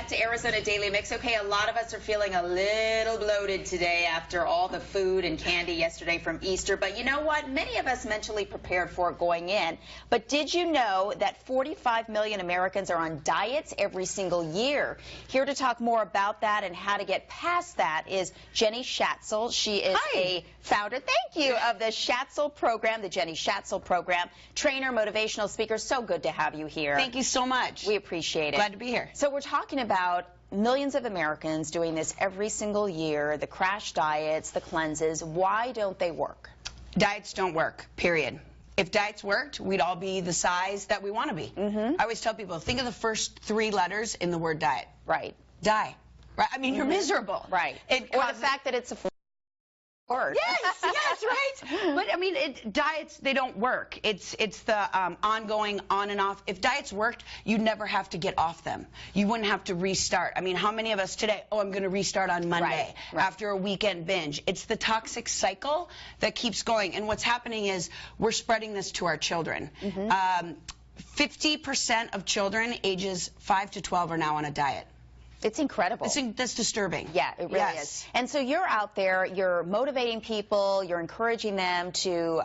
To Arizona Daily Mix. Okay, a lot of us are feeling a little bloated today after all the food and candy yesterday from Easter. But you know what? Many of us mentally prepared for it going in. But did you know that 45 million Americans are on diets every single year? Here to talk more about that and how to get past that is Jenny Schatzle. She is a founder, thank you, of the Schatzle program, the Jenny Schatzle program. Trainer, motivational speaker. So good to have you here. Thank you so much. We appreciate it. Glad to be here. So we're talking about millions of Americans doing this every single year, the crash diets, the cleanses. Why don't they work? Diets don't work, period. If diets worked, we'd all be the size that we want to be. I always tell people, think of the first 3 letters in the word diet. Right. Die. Right? I mean, you're miserable. Right. Or the fact that it's a word. Yes, right. But I mean, diets, they don't work. It's the ongoing on and off. If diets worked, you'd never have to get off them. You wouldn't have to restart. I mean, how many of us today, oh, I'm going to restart on Monday after a weekend binge. It's the toxic cycle that keeps going. And what's happening is we're spreading this to our children. 50% of children ages 5 to 12 are now on a diet. It's incredible. That's disturbing. Yeah, it really is. And so you're out there, you're motivating people, you're encouraging them to,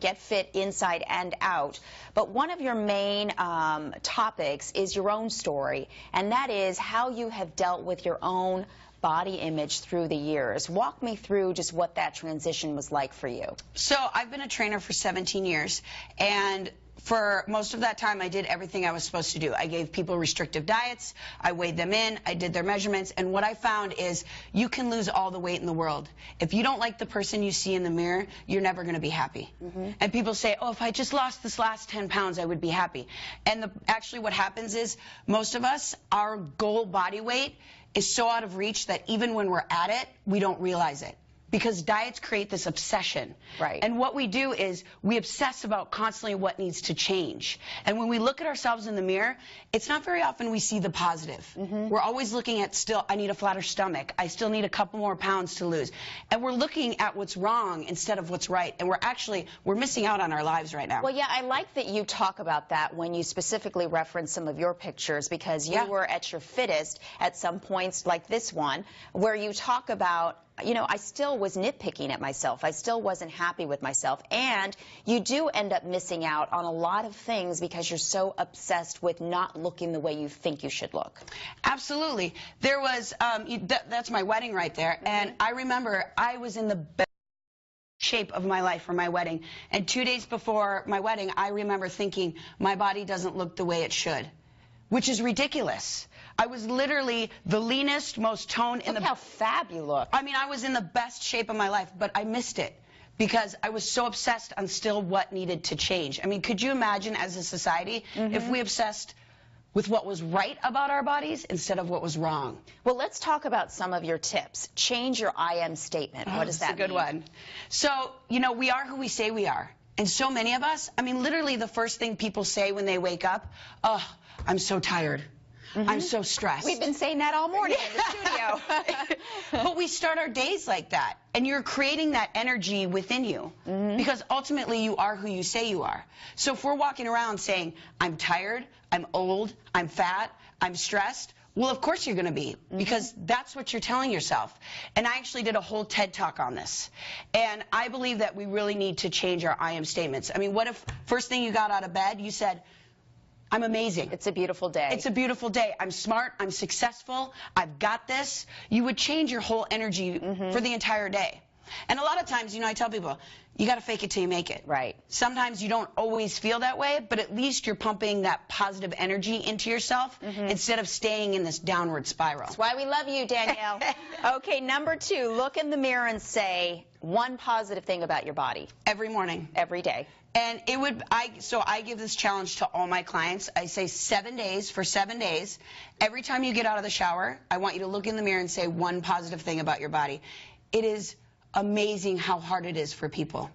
get fit inside and out. But one of your main topics is your own story, and that is how you have dealt with your own body image through the years. Walk me through just what that transition was like for you. So I've been a trainer for 17 years, and for most of that time, I did everything I was supposed to do. I gave people restrictive diets, I weighed them in, I did their measurements, and what I found is you can lose all the weight in the world. If you don't like the person you see in the mirror, you're never going to be happy. And people say, oh, if I just lost this last 10 pounds, I would be happy. And actually what happens is most of us, our goal body weight is so out of reach that even when we're at it, we don't realize it. Because diets create this obsession. Right. And what we do is we obsess about constantly what needs to change. And when we look at ourselves in the mirror, it's not very often we see the positive. We're always looking at I need a flatter stomach. I still need a couple more pounds to lose. And we're looking at what's wrong instead of what's right. And we're missing out on our lives right now. Well, yeah, I like that you talk about that when you specifically reference some of your pictures, because you were at your fittest at some points like this one, where you talk about, I still was nitpicking at myself. I still wasn't happy with myself. And you do end up missing out on a lot of things because you're so obsessed with not looking the way you think you should look. Absolutely. There was, that's my wedding right there. And I remember I was in the best shape of my life for my wedding. And 2 days before my wedding, I remember thinking, my body doesn't look the way it should, which is ridiculous. I was literally the leanest, most toned in the... Look how fab you look. I mean, I was in the best shape of my life, but I missed it because I was so obsessed on still what needed to change. I mean, could you imagine as a society if we obsessed with what was right about our bodies instead of what was wrong? Well, let's talk about some of your tips. Change your I am statement. What does that mean? That's a good one. So, we are who we say we are. And so many of us, I mean, literally the first thing people say when they wake up, oh, I'm so tired. I'm so stressed. We've been saying that all morning in the studio. But we start our days like that. And you're creating that energy within you. Because ultimately you are who you say you are. So if we're walking around saying, I'm tired, I'm old, I'm fat, I'm stressed, well, of course you're going to be, because that's what you're telling yourself. And I actually did a whole TED Talk on this. And I believe that we really need to change our I am statements. I mean, what if first thing you got out of bed, you said, I'm amazing. It's a beautiful day. It's a beautiful day. I'm smart. I'm successful. I've got this. You would change your whole energy for the entire day. And a lot of times, I tell people, you got to fake it till you make it. Right. Sometimes you don't always feel that way, but at least you're pumping that positive energy into yourself instead of staying in this downward spiral. That's why we love you, Danielle. Okay, number 2, look in the mirror and say one positive thing about your body. Every morning. Every day. And so I give this challenge to all my clients. I say 7 days, for 7 days. Every time you get out of the shower, I want you to look in the mirror and say one positive thing about your body. It is amazing how hard it is for people.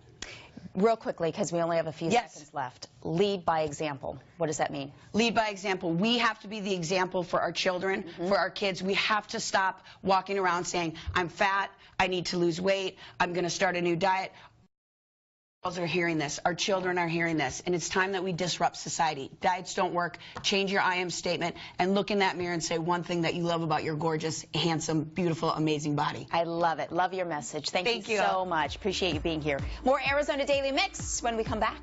Real quickly, because we only have a few seconds left. Lead by example. What does that mean? Lead by example. We have to be the example for our children, for our kids. We have to stop walking around saying, I'm fat, I need to lose weight, I'm going to start a new diet. Are hearing this, our children are hearing this, and it's time that we disrupt society. Diets don't work. Change your I am statement and look in that mirror and say one thing that you love about your gorgeous, handsome, beautiful, amazing body. I love it. Love your message. Thank you so much. Appreciate you being here. More Arizona Daily Mix when we come back.